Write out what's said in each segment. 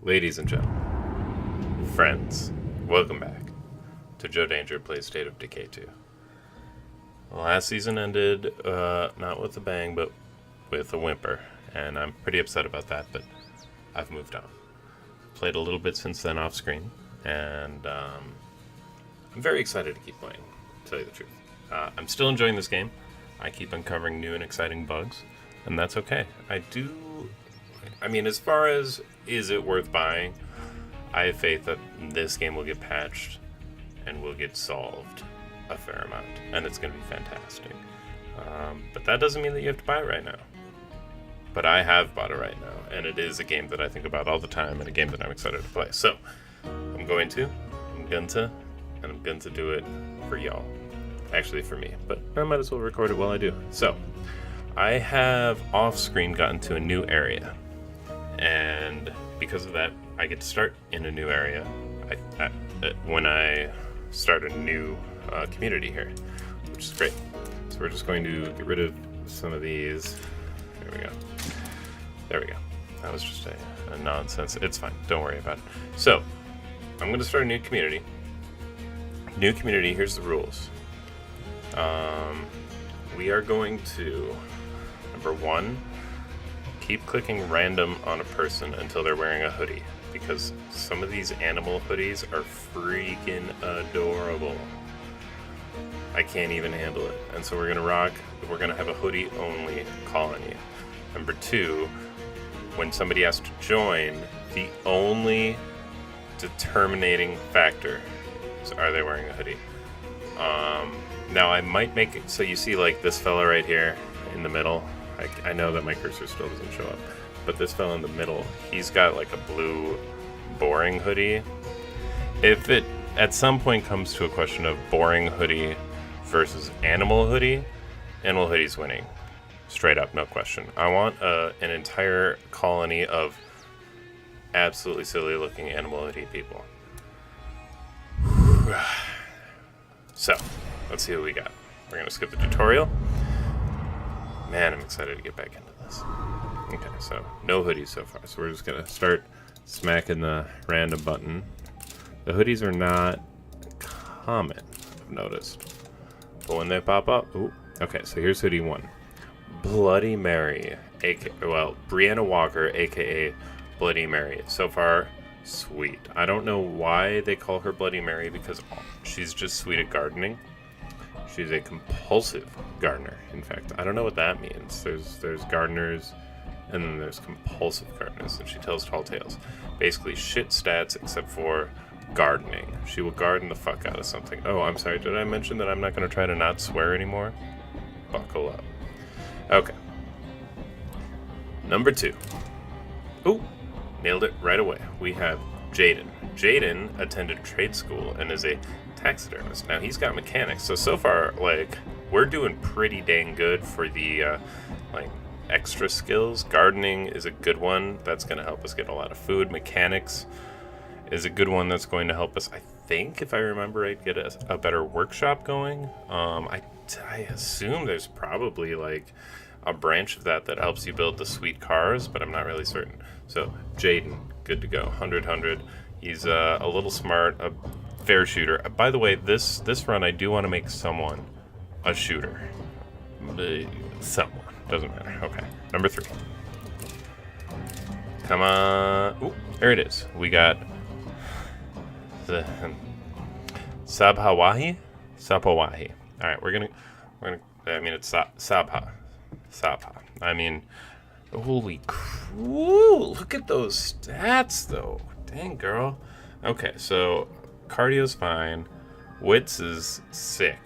Ladies and gentlemen, friends, welcome back to Joe Danger Plays State of Decay 2. Last season ended, not with a bang, but with a whimper, and I'm pretty upset about that, but I've moved on. Played a little bit since then off screen, and I'm very excited to keep playing, to tell you the truth. I'm still enjoying this game. I keep uncovering new and exciting bugs, and that's okay. As far as is it worth buying, I have faith that this game will get patched and will get solved a fair amount, and it's going to be fantastic. But that doesn't mean that you have to buy it right now. But I have bought it right now, and it is a game that I think about all the time, and a game that I'm excited to play. So, I'm going to do it for y'all. Actually, for me, but I might as well record it while I do. So, I have off-screen gotten to a new area, and because of that, I get to start in a new area when I start a new community here, which is great. So we're just going to get rid of some of these. There we go. That was just a nonsense. It's fine. Don't worry about it. So, I'm going to start a new community. New community, here's the rules. We are going to, number one, keep clicking random on a person until they're wearing a hoodie, because some of these animal hoodies are freaking adorable. I can't even handle it. And so we're gonna have a hoodie only colony. Number two, when somebody has to join, the only determining factor is, are they wearing a hoodie? Now I might make it so you see like this fella right here in the middle. I know that my cursor still doesn't show up, but this fella in the middle, he's got like a blue boring hoodie. If it at some point comes to a question of boring hoodie versus animal hoodie's winning. Straight up, no question. I want an entire colony of absolutely silly looking animal hoodie people. So, let's see what we got. We're going to skip the tutorial. Man, I'm excited to get back into this. Okay, so no hoodies so far. So we're just going to start smacking the random button. The hoodies are not common, I've noticed. But when they pop up... Ooh, okay, so here's hoodie 1. Bloody Mary, Brianna Walker, a.k.a. Bloody Mary. So far, sweet. I don't know why they call her Bloody Mary, because she's just sweet at gardening. She's a compulsive gardener, in fact. I don't know what that means. There's gardeners, and then there's compulsive gardeners, and she tells tall tales. Basically, shit stats except for gardening. She will garden the fuck out of something. Oh, I'm sorry, did I mention that I'm not going to try to not swear anymore? Buckle up. Okay. Number 2. Ooh, nailed it right away. We have Jaden. Jaden attended trade school and is a taxidermist. Now he's got mechanics, so far we're doing pretty dang good for the extra skills. Gardening is a good one that's going to help us get a lot of food. Mechanics is a good one that's going to help us, I think, if I remember right, get a better workshop going. I assume there's probably a branch of that helps you build the sweet cars, but I'm not really certain. So Jaden, good to go. 100. He's a little smart, a fair shooter. By the way, this run I do want to make someone a shooter. Someone. Doesn't matter. Okay. Number 3. Come on. Ooh, there it is. We got the Sabhawahi. All right, we're gonna. It's Sabha. Holy cool! Look at those stats, though. Dang, girl. Okay, so cardio's fine. Wits is sick,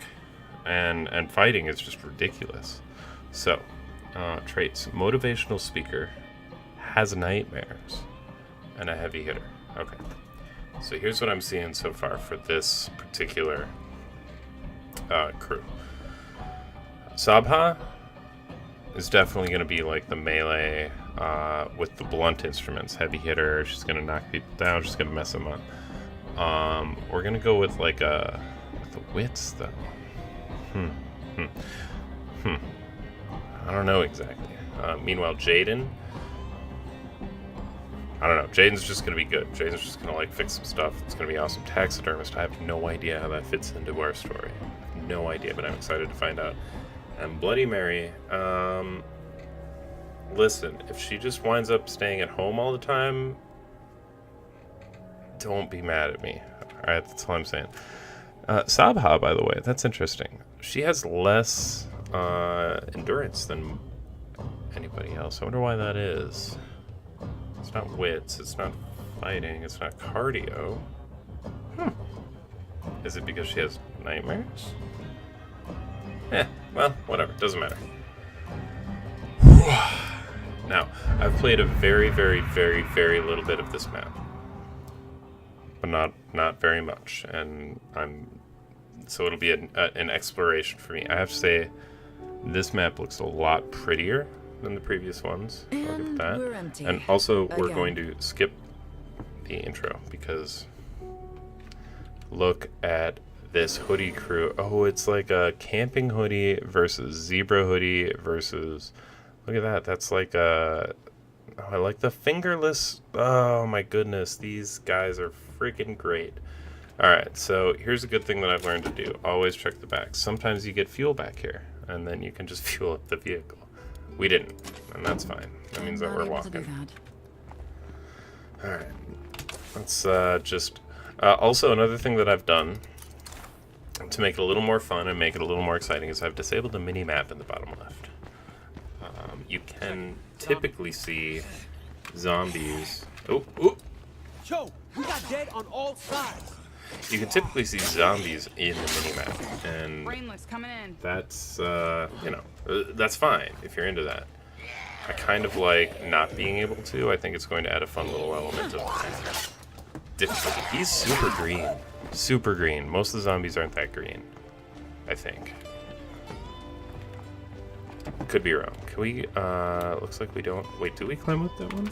and fighting is just ridiculous. So, traits: motivational speaker, has nightmares, and a heavy hitter. Okay. So here's what I'm seeing so far for this particular crew. Sabha is definitely going to be the melee with the blunt instruments. Heavy hitter, she's going to knock people down, she's going to mess them up. We're going to go with with the wits, though. I don't know exactly. Meanwhile, Jaden, I don't know. Jaden's just gonna be good. Jaden's just gonna like fix some stuff. It's gonna be awesome. Taxidermist. I have no idea how that fits into our story. No idea, but I'm excited to find out. And Bloody Mary. Listen, if she just winds up staying at home all the time, don't be mad at me. All right, that's all I'm saying. Sabha, by the way, that's interesting. She has less endurance than anybody else. I wonder why that is. It's not wits, it's not fighting, it's not cardio. Is it because she has nightmares? Well, whatever, doesn't matter. Now, I've played a very, very, very, very little bit of this map. But not very much, and so it'll be an exploration for me. I have to say, this map looks a lot prettier than the previous ones. I'll give that. We're empty. And also, we're going to skip the intro because look at this hoodie crew. Oh, it's like a camping hoodie versus zebra hoodie versus. Look at that. That's like a. Oh, I like the fingerless. Oh my goodness, these guys are freaking great. Alright, so here's a good thing that I've learned to do. Always check the back. Sometimes you get fuel back here, and then you can just fuel up the vehicle. We didn't, and that's fine. That means that we're walking. Alright, let's just... also, another thing that I've done to make it a little more fun and make it a little more exciting is I've disabled the mini-map in the bottom left. You can typically see zombies... Oh, Yo, we got dead on all sides. You can typically see zombies in the minimap, and Brainless coming in. that's, you know, that's fine if you're into that. I kind of like not being able to. I think it's going to add a fun little element of difficulty. He's super green. Super green. Most of the zombies aren't that green, I think. Could be wrong. Can we, looks like we don't, wait, do we climb up that one?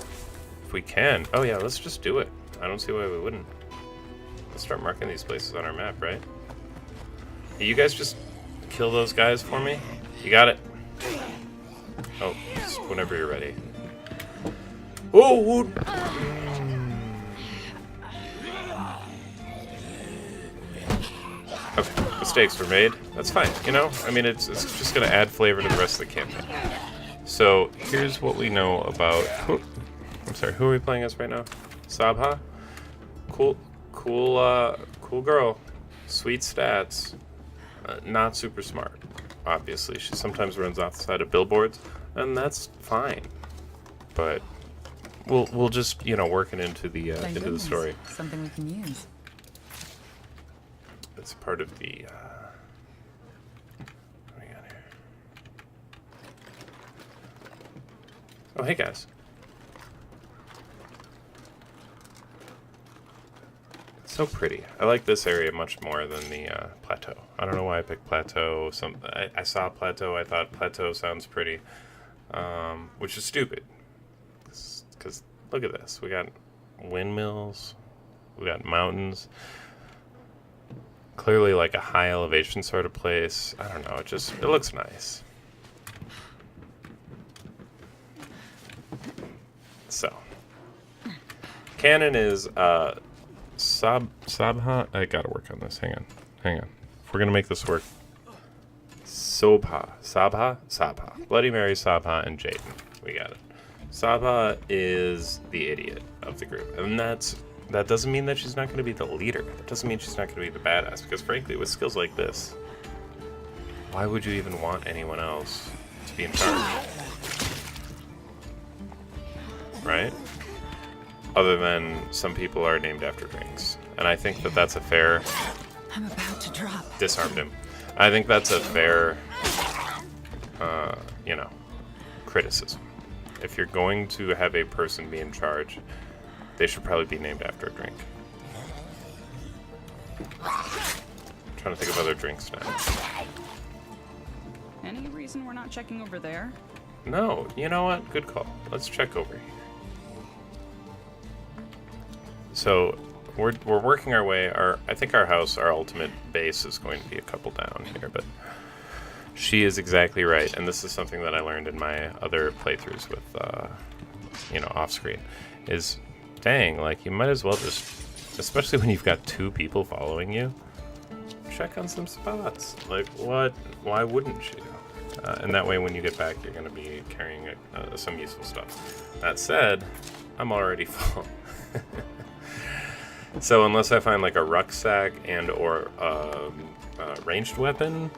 If we can, oh yeah, let's just do it. I don't see why we wouldn't. Let's start marking these places on our map, right? Hey, you guys just kill those guys for me? You got it. Oh, just whenever you're ready. Oh! Okay, mistakes were made. That's fine, you know? I mean, it's just gonna add flavor to the rest of the campaign. So, here's what we know about... I'm sorry, who are we playing as right now? Sabha? Cool girl. Sweet stats. Not super smart, obviously. She sometimes runs off the side of billboards, and that's fine. But we'll just, you know, work it into the story. Something we can use. It's part of the. What do we got here? Oh, hey guys. So pretty. I like this area much more than the plateau. I don't know why I picked plateau. I saw plateau. I thought plateau sounds pretty, which is stupid. Because look at this. We got windmills. We got mountains. Clearly like a high elevation sort of place. I don't know. It looks nice. So, canon is Sabha. I gotta work on this. Hang on. If we're gonna make this work, Sabha. Bloody Mary, Sabha, and Jaden. We got it. Sabha is the idiot of the group, and that doesn't mean that she's not gonna be the leader. That doesn't mean she's not gonna be the badass. Because frankly, with skills like this, why would you even want anyone else to be in charge? Right? Other than some people are named after drinks. And I think that that's a fair... I'm about to drop. Disarmed him. I think that's a fair, you know, criticism. If you're going to have a person be in charge, they should probably be named after a drink. I'm trying to think of other drinks now. Any reason we're not checking over there? No, you know what? Good call. Let's check over here. So we're working our way. I think our ultimate base is going to be a couple down here, but she is exactly right, and this is something that I learned in my other playthroughs with, you know, off screen. Is dang, like, you might as well just, especially when you've got 2 people following you, check on some spots. Like, what? Why wouldn't you? And that way, when you get back, you're going to be carrying some useful stuff. That said, I'm already full. So unless I find like a rucksack and or a ranged weapon,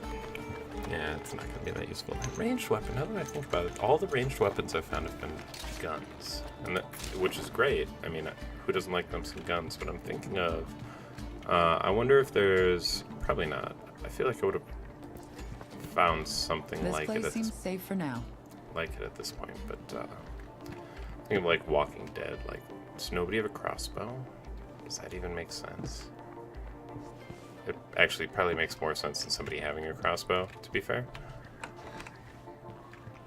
yeah, it's not going to be that useful. Ranged weapon, now that I think about it, all the ranged weapons I've found have been guns, and which is great. I mean, who doesn't like them some guns? But I'm thinking of, I wonder if there's, probably not. I feel like I would have found something like it. This place seems safe for now. Like it at this point, but think of like Walking Dead. Like, does nobody have a crossbow? Does that even make sense? It actually probably makes more sense than somebody having a crossbow, to be fair.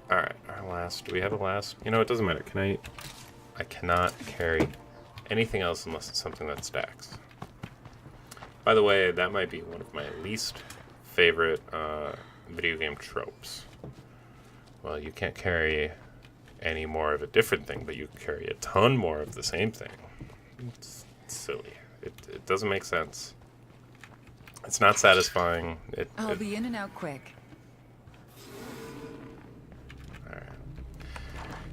Alright, our last. Do we have a last? You know, it doesn't matter. I cannot carry anything else unless it's something that stacks. By the way, that might be one of my least favorite video game tropes. Well, you can't carry any more of a different thing, but you carry a ton more of the same thing. It's silly. It doesn't make sense. It's not satisfying. I'll be in and out quick. Alright.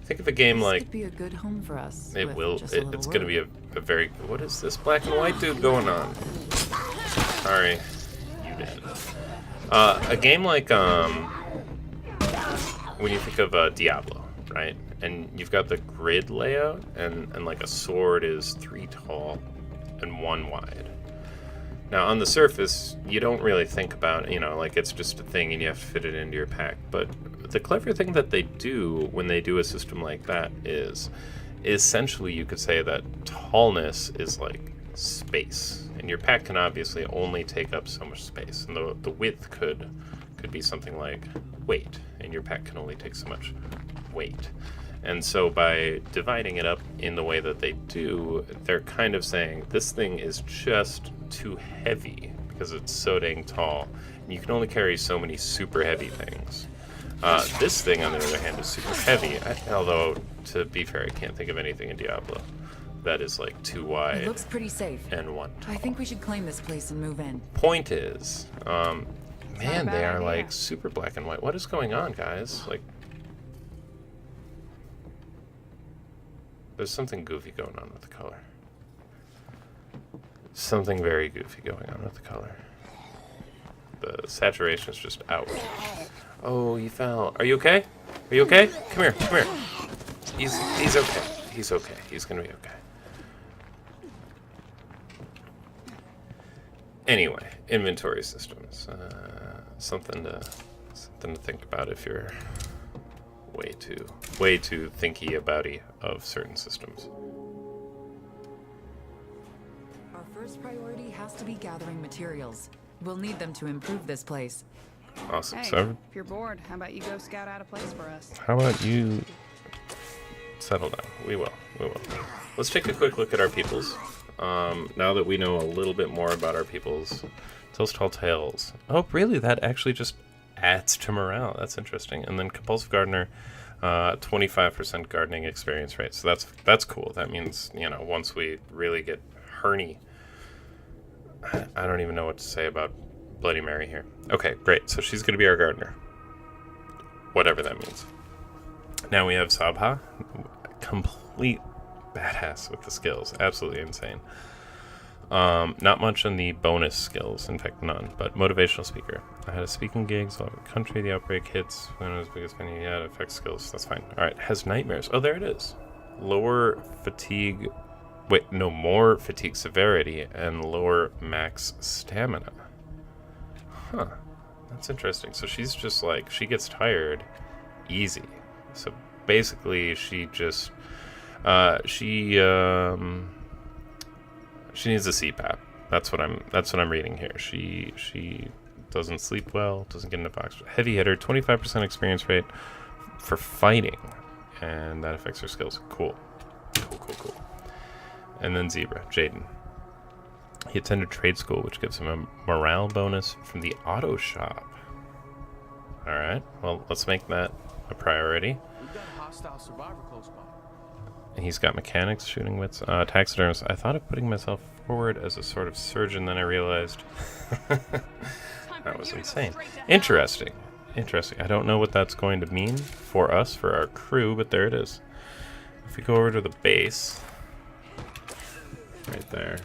Think of a game this like... could be a good home for us. It will. It's going to be a very... What is this black and white dude going on? Sorry. You did. A game like... when you think of Diablo, right? And you've got the grid layout, and like a sword is 3 tall and 1 wide. Now, on the surface, you don't really think about, you know, like it's just a thing and you have to fit it into your pack. But the clever thing that they do when they do a system like that is essentially you could say that tallness is like space. And your pack can obviously only take up so much space. And the width could be something like weight. And your pack can only take so much weight. And so by dividing it up in the way that they do, they're kind of saying this thing is just too heavy because it's so dang tall. And you can only carry so many super heavy things. This thing, on the other hand, is super heavy. Although, to be fair, I can't think of anything in Diablo that is like 2 wide. It looks pretty safe. And 1 tall. I think we should claim this place and move in. Point is, man, they are like super black and white. What is going on, guys? Like, there's something goofy going on with the color. Something very goofy going on with the color. The saturation is just out. Oh, you fell. Are you okay? Are you okay? Come here, come here. He's okay. He's okay. He's gonna be okay. Anyway, inventory systems. Something to think about if you're way too thinky abouty of certain systems. Our first priority has to be gathering materials. We'll need them to improve this place. Awesome. Hey, So, if you're bored, how about you go scout out a place for us? how about you settle down? We will. Let's take a quick look at our peoples. Now that we know a little bit more about our peoples. Those tall tales. Oh, really? That actually just adds to morale. That's interesting. And then compulsive gardener, 25% gardening experience rate. So that's cool. That means, you know, once we really get herny, I don't even know what to say about Bloody Mary here. Okay, great. So she's going to be our gardener. Whatever that means. Now we have Sabha. Complete badass with the skills. Absolutely insane. Not much on the bonus skills, in fact none, but motivational speaker. I had a speaking gigs all over the country. The outbreak hits when it was biggest venue yet. Affects skills. That's fine. Alright, has nightmares. Oh, there it is. Lower fatigue. Wait, no, more fatigue severity and lower max stamina. Huh. That's interesting. So she's just like, she gets tired easy. So basically she just she needs a CPAP. That's what I'm reading here. She doesn't sleep well, doesn't get enough oxygen. Heavy hitter, 25% experience rate for fighting, and that affects her skills. Cool. And then Zebra, Jaden. He attended trade school, which gives him a morale bonus from the auto shop. All right. Well, let's make that a priority. We've got a hostile survivor close by. He's got mechanics, shooting wits, taxidermist. I thought of putting myself forward as a sort of surgeon, then I realized that was insane. Interesting. Interesting. I don't know what that's going to mean for us, for our crew, but there it is. If we go over to the base, right there.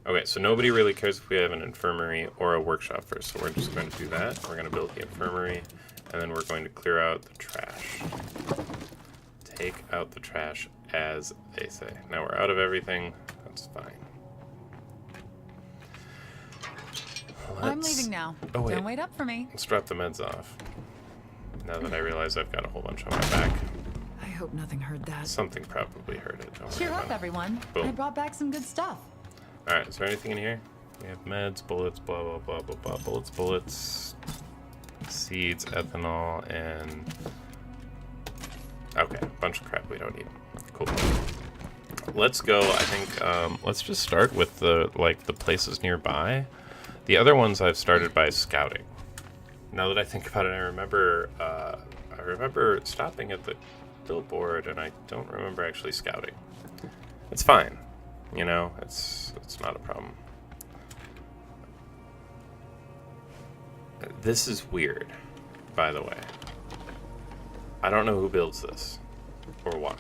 Okay, so nobody really cares if we have an infirmary or a workshop first, so we're just going to do that. We're going to build the infirmary, and then we're going to clear out the trash. Take out the trash, as they say. Now we're out of everything. That's fine. I'm leaving now. Oh, wait. Don't wait up for me. Let's drop the meds off. Now that I realize I've got a whole bunch on my back. I hope nothing hurt that. Something probably hurt it. Don't Cheer worry up, about it. everyone. Boom. I brought back some good stuff. Alright, is there anything in here? We have meds, bullets, blah, blah, blah, blah, blah. Bullets, seeds, ethanol, and... Okay, bunch of crap we don't need. Cool. Let's go, I think, let's just start with the places nearby. The other ones I've started by scouting. Now that I think about it, I remember stopping at the billboard, and I don't remember actually scouting. It's fine, you know. It's not a problem. This is weird, by the way. I don't know who builds this or why.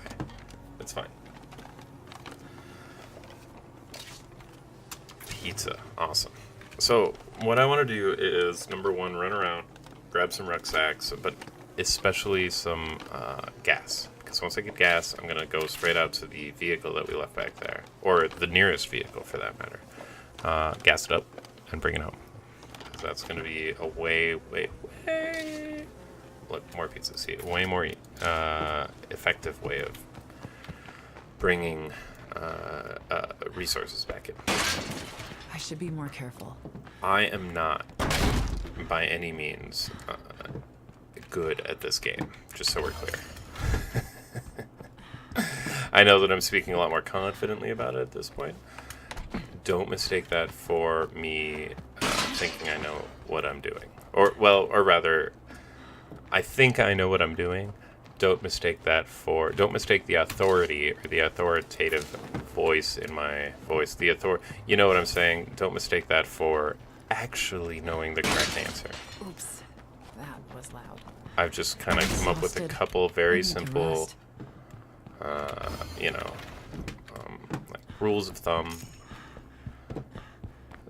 It's fine. Pizza, awesome. So what I want to do is, number one, run around, grab some rucksacks, but especially some gas. Because once I get gas, I'm going to go straight out to the vehicle that we left back there. Or the nearest vehicle, for that matter. Gas it up and bring it home. Because that's going to be a way... Look, more pizza. See, way more effective way of bringing resources back in. I should be more careful. I am not, by any means, good at this game, just so we're clear. I know that I'm speaking a lot more confidently about it at this point. Don't mistake that for me thinking I know what I'm doing. Or rather, I think I know what I'm doing. Don't mistake the authority or the authoritative voice in my voice. You know what I'm saying? Don't mistake that for actually knowing the correct answer. Oops, that was loud. I've just kind of come up with a couple very simple, like rules of thumb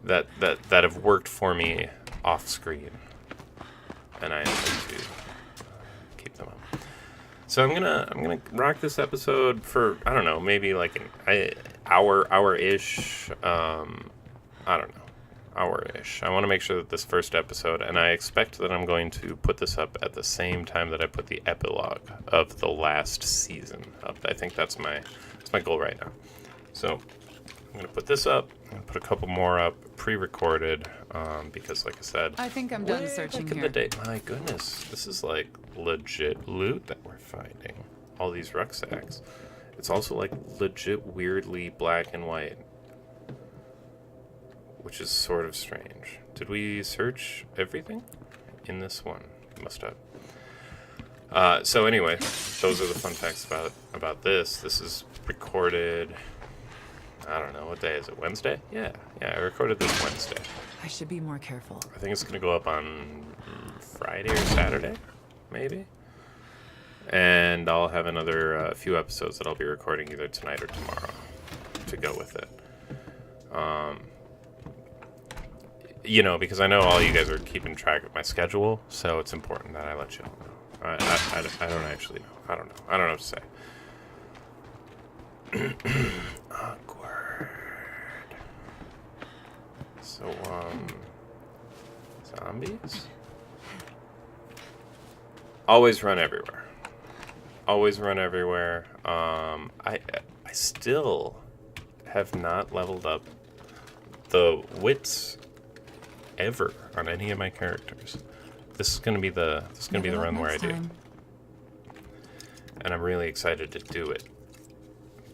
that have worked for me off screen, and I intend to keep them up. So I'm gonna rock this episode for, I don't know, maybe like an hour-ish. I don't know, hour-ish. I want to make sure that this first episode, and I expect that I'm going to put this up at the same time that I put the epilogue of the last season up. I think that's my goal right now. So I'm gonna put this up. I'm gonna put a couple more up, pre-recorded, because, like I said, I think I'm done searching here. My goodness, this is like legit loot that we're finding. All these rucksacks. It's also like legit weirdly black and white, which is sort of strange. Did we search everything in this one? We must have. So anyway, those are the fun facts about this. This is recorded, I don't know, what day is it? Wednesday? Yeah, I recorded this Wednesday. I should be more careful. I think it's going to go up on Friday or Saturday, maybe. And I'll have another few episodes that I'll be recording either tonight or tomorrow to go with it. Because I know all you guys are keeping track of my schedule, so it's important that I let you all know. I don't actually know. I don't know. I don't know what to say. Awkward. So, zombies? Always run everywhere. Always run everywhere. I still have not leveled up the wits ever on any of my characters. This is gonna be the run where I do. And I'm really excited to do it.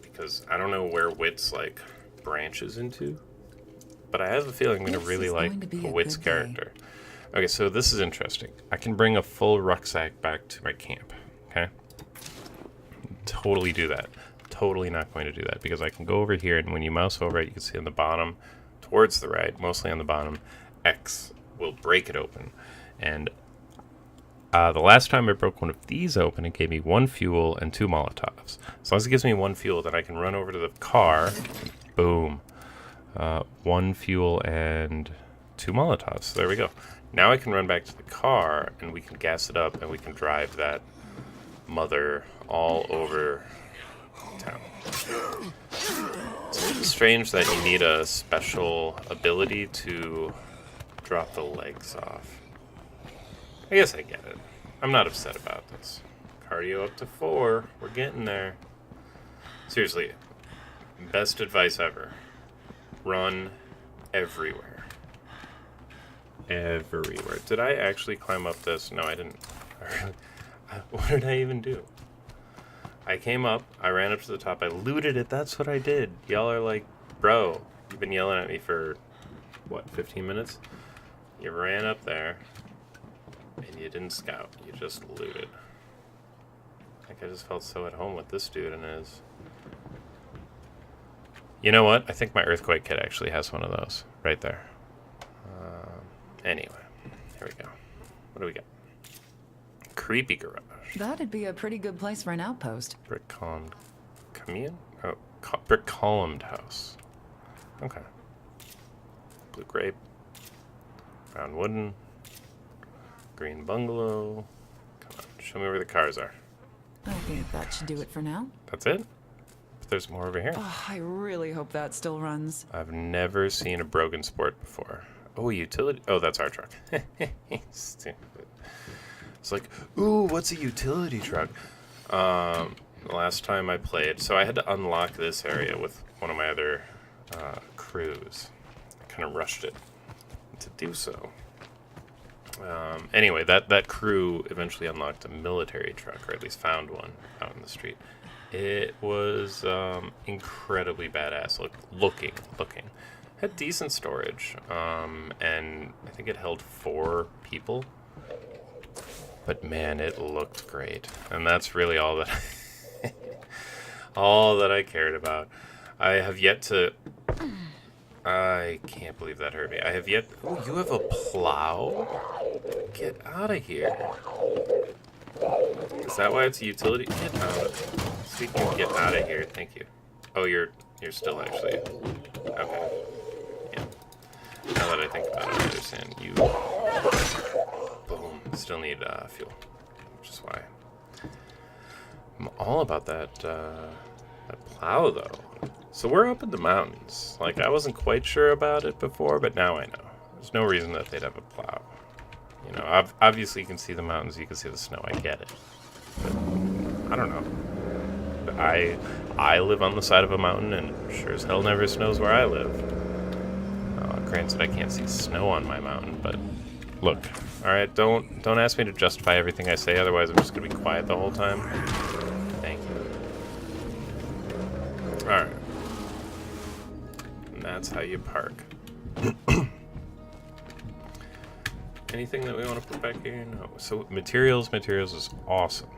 Because I don't know where wits like branches into. But I have a feeling I'm gonna really like a wits character. Okay, so this is interesting. I can bring a full rucksack back to my camp. Okay? totally do that. Totally not going to do that because I can go over here, and when you mouse over it, you can see on the bottom, towards the right, mostly on the bottom, X will break it open. And the last time I broke one of these open, it gave me 1 fuel and 2 Molotovs. As long as it gives me 1 fuel, then I can run over to the car. Boom. 1 fuel and 2 Molotovs. So there we go. Now I can run back to the car, and we can gas it up, and we can drive that mother all over town. It's a little strange that you need a special ability to drop the legs off. I guess I get it. I'm not upset about this. Cardio up to 4. We're getting there. Seriously, best advice ever. Run everywhere. Everywhere. Did I actually climb up this? No, I didn't. What did I even do? I came up, I ran up to the top, I looted it, that's what I did. Y'all are like, bro, you've been yelling at me for, what, 15 minutes? You ran up there, and you didn't scout, you just looted. Like, I just felt so at home with this dude and his... You know what? I think my Earthquake kit actually has one of those, right there. Anyway, here we go. What do we got? Creepy garage. That'd be a pretty good place for an outpost. Brick columned commune? Oh, brick columned house. Okay. Blue grape. Brown wooden. Green bungalow. Come on, show me where the cars are. I think that should do it for now. That's it? But there's more over here. Oh, I really hope that still runs. I've never seen a Brogan Sport before. Oh, utility. Oh, that's our truck. Stupid. It's like, ooh, what's a utility truck? The last time I played, so I had to unlock this area with one of my other crews. I kind of rushed it to do so. Anyway, that crew eventually unlocked a military truck, or at least found one out in the street. It was incredibly badass looking. Had decent storage, and I think it held 4 people. But man, it looked great, and that's really all that all that I cared about. I have yet to. I can't believe that hurt me. I have yet. Oh, you have a plow? Get out of here! Is that why it's a utility? Get out! Speaking of get out of here, thank you. Oh, you're still actually okay. Yeah. Now that I think about it, I understand you. Boom. Still need fuel, which is why I'm all about that plow, though. So we're up in the mountains. Like, I wasn't quite sure about it before, but now I know. There's no reason that they'd have a plow. You know, obviously you can see the mountains, you can see the snow. I get it. But I don't know. But I live on the side of a mountain, and sure as hell never snows where I live. Granted, I can't see snow on my mountain, but look. All right, don't ask me to justify everything I say. Otherwise, I'm just gonna be quiet the whole time. Thank you. All right, and that's how you park. Anything that we want to put back here? No. So materials is awesome.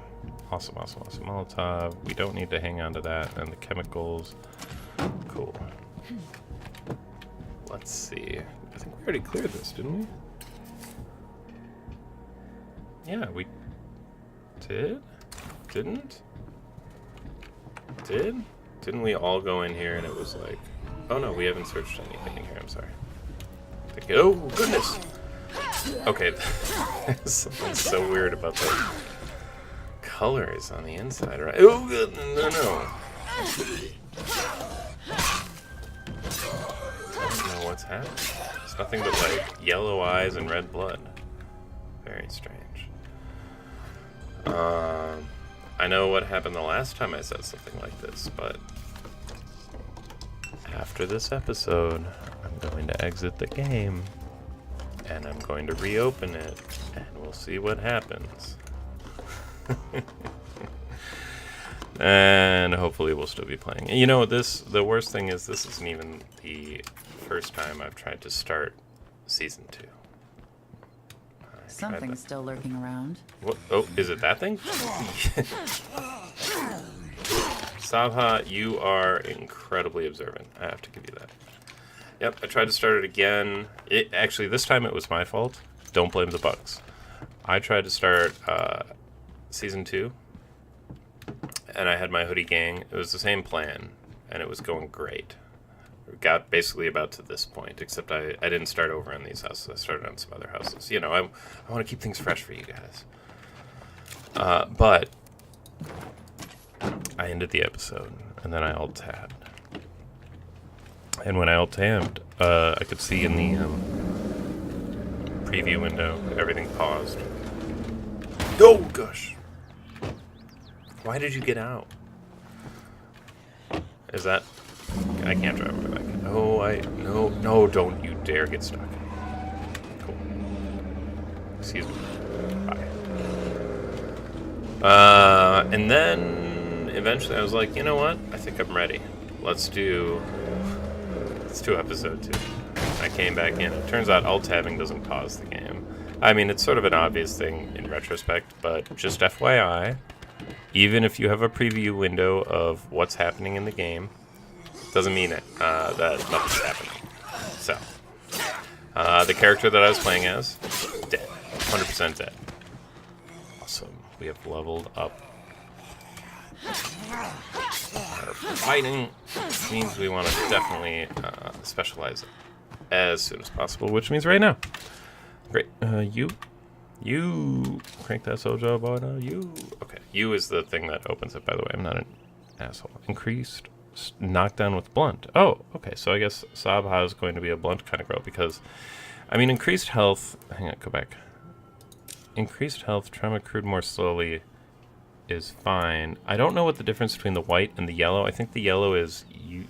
Awesome. Molotov. We don't need to hang on to that. And the chemicals. Cool. Let's see. I think we already cleared this, didn't we? Yeah, we did? Didn't? Did? Didn't we all go in here and it was like... Oh no, we haven't searched anything in here, I'm sorry. Oh, goodness! Okay, there's something so weird about the colors on the inside, right? Oh, good! No. I don't know what's happening. It's nothing but like yellow eyes and red blood. Very strange. I know what happened the last time I said something like this, but after this episode, I'm going to exit the game, and I'm going to reopen it, and we'll see what happens. And hopefully we'll still be playing. You know, the worst thing is this isn't even the first time I've tried to start Season 2. Something's still lurking around. What? Oh, is it that thing? Sabha, you are incredibly observant. I have to give you that. Yep, I tried to start it again. Actually, this time it was my fault. Don't blame the bugs. I tried to start Season 2, and I had my hoodie gang. It was the same plan, and it was going great. We got basically about to this point, except I didn't start over on these houses. I started on some other houses. You know, I want to keep things fresh for you guys. But I ended the episode, and then I alt-tabbed. And when I alt-tabbed, I could see in the preview window, everything paused. Oh, gosh. Why did you get out? Is that... I can't drive over that. No, don't you dare get stuck. Cool. Excuse me. Bye. And then eventually I was like, you know what? I think I'm ready. Let's do episode 2. I came back in. It turns out alt-tabbing doesn't pause the game. I mean, it's sort of an obvious thing in retrospect, but just FYI, even if you have a preview window of what's happening in the game, doesn't mean it that nothing's happening. So, the character that I was playing as, dead. 100% dead. Awesome. We have leveled up. Our fighting means we want to definitely specialize as soon as possible, which means right now. Great. You crank that sojo boy now. Okay. You is the thing that opens it. By the way, I'm not an asshole. Increased knockdown with blunt. Oh, okay. So I guess Sabha is going to be a blunt kind of girl because, I mean, increased health. Hang on, go back. Increased health, trauma accrued more slowly is fine. I don't know what the difference between the white and the yellow. I think the yellow is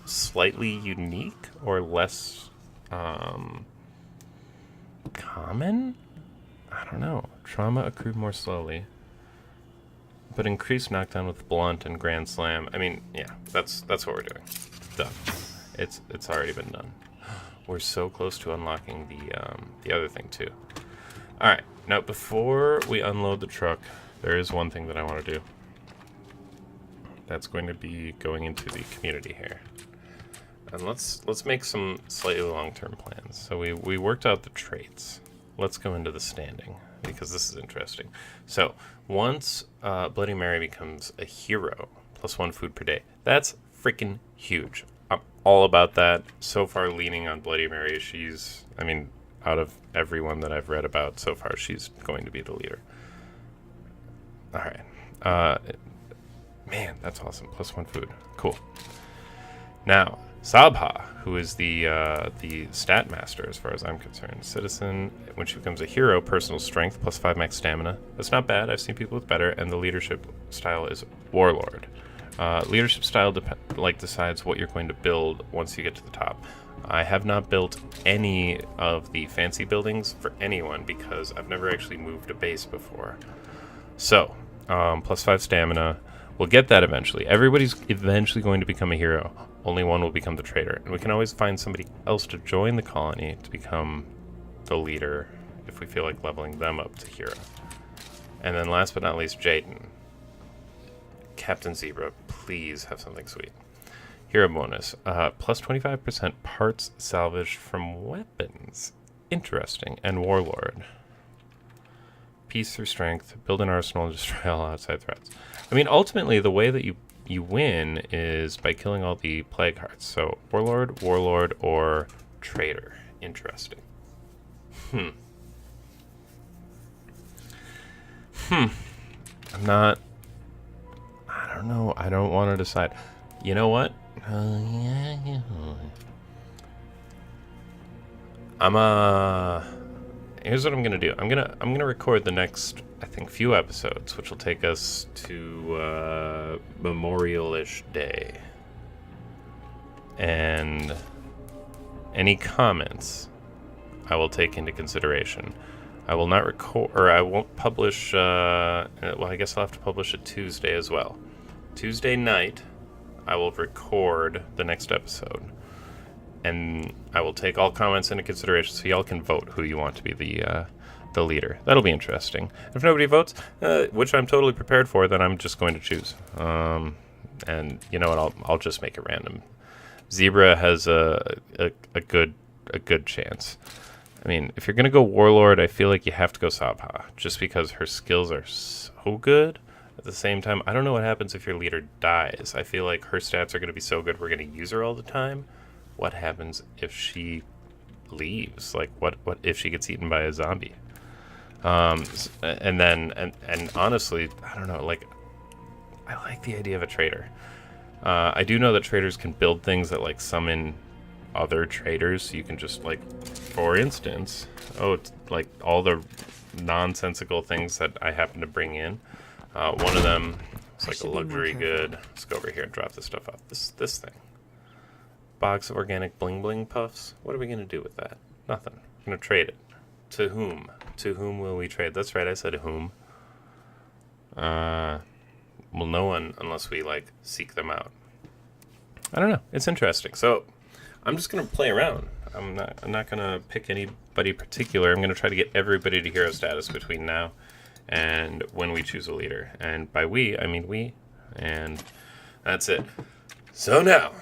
slightly unique or less common. I don't know. Trauma accrued more slowly, but increased knockdown with blunt and grand slam. I mean, yeah, that's what we're doing. Done. It's already been done. We're so close to unlocking the other thing too. All right. Now, before we unload the truck, there is one thing that I want to do. That's going to be going into the community here. And let's make some slightly long-term plans. So we worked out the traits. Let's go into the standing, because this is interesting. So, once Bloody Mary becomes a hero, +1 food per day. That's freaking huge. I'm all about that. So far, leaning on Bloody Mary. She's, I mean, out of everyone that I've read about so far, she's going to be the leader. All right. Man, that's awesome. +1 food. Cool. Now, Sabha, who is the stat master as far as I'm concerned. Citizen, when she becomes a hero, personal strength, +5 max stamina. That's not bad. I've seen people with better. And the leadership style is warlord. Leadership style decides what you're going to build once you get to the top. I have not built any of the fancy buildings for anyone because I've never actually moved a base before. So, +5 stamina. We'll get that eventually. Everybody's eventually going to become a hero. Only one will become the traitor. And we can always find somebody else to join the colony to become the leader if we feel like leveling them up to hero. And then last but not least, Jaden. Captain Zebra, please have something sweet. Hero bonus. +25% parts salvaged from weapons. Interesting. And Warlord. Peace through strength. Build an arsenal and destroy all outside threats. I mean, ultimately, the way that you win is by killing all the plague hearts. So, Warlord, or Traitor. Interesting. I'm not... I don't know. I don't want to decide. You know what? Here's what I'm gonna do. I'm gonna record the next, I think, few episodes, which will take us to Memorial-ish Day. And any comments I will take into consideration. I will not record, or I won't publish. Well, I guess I'll have to publish it Tuesday as well. Tuesday night, I will record the next episode. And I will take all comments into consideration so y'all can vote who you want to be the leader. That'll be interesting. If nobody votes, which I'm totally prepared for, then I'm just going to choose. And you know what? I'll just make it random. Zebra has a good chance. I mean, if you're gonna go Warlord, I feel like you have to go Sabha, just because her skills are so good. At the same time, I don't know what happens if your leader dies. I feel like her stats are gonna be so good we're gonna use her all the time. What happens if she leaves? Like, what if she gets eaten by a zombie? And then honestly, I don't know. Like, I like the idea of a trader. I do know that traders can build things that like summon other traders, so you can just like, for instance, it's like all the nonsensical things that I happen to bring in. One of them is like a luxury good. Let's go over here and drop this stuff off. This thing. Box of organic bling bling puffs. What are we gonna do with that? Nothing. We're gonna trade it. To whom? To whom will we trade? That's right, I said whom. Well, no one unless we like seek them out. I don't know. It's interesting. So I'm just gonna play around. I'm not gonna pick anybody particular. I'm gonna try to get everybody to hero status between now and when we choose a leader. And by we, I mean we. And that's it. So now,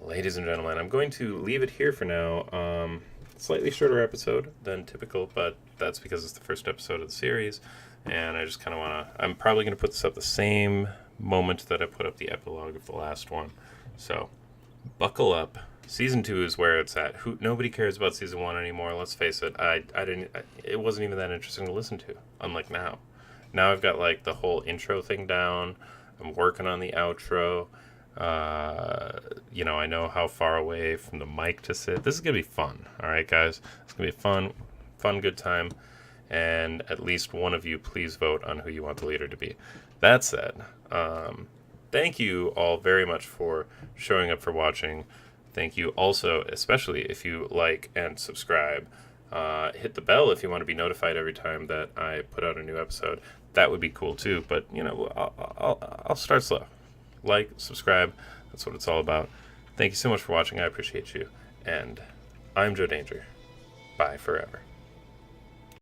ladies and gentlemen, I'm going to leave it here for now. Slightly shorter episode than typical, but that's because it's the first episode of the series. And I just kind of want to... I'm probably going to put this up the same moment that I put up the epilogue of the last one. So, buckle up. Season 2 is where it's at. Nobody cares about Season 1 anymore, let's face it. It wasn't even that interesting to listen to, unlike now. Now I've got, like, the whole intro thing down. I'm working on the outro. I know how far away from the mic to sit. This is going to be fun, all right, guys? It's going to be a fun, good time. And at least one of you, please vote on who you want the leader to be. That said, thank you all very much for showing up, for watching. Thank you also, especially if you like and subscribe. Hit the bell if you want to be notified every time that I put out a new episode. That would be cool too, but I'll start slow. Like, subscribe, that's what it's all about. Thank you so much for watching, I appreciate you. And I'm Joe Danger. Bye forever.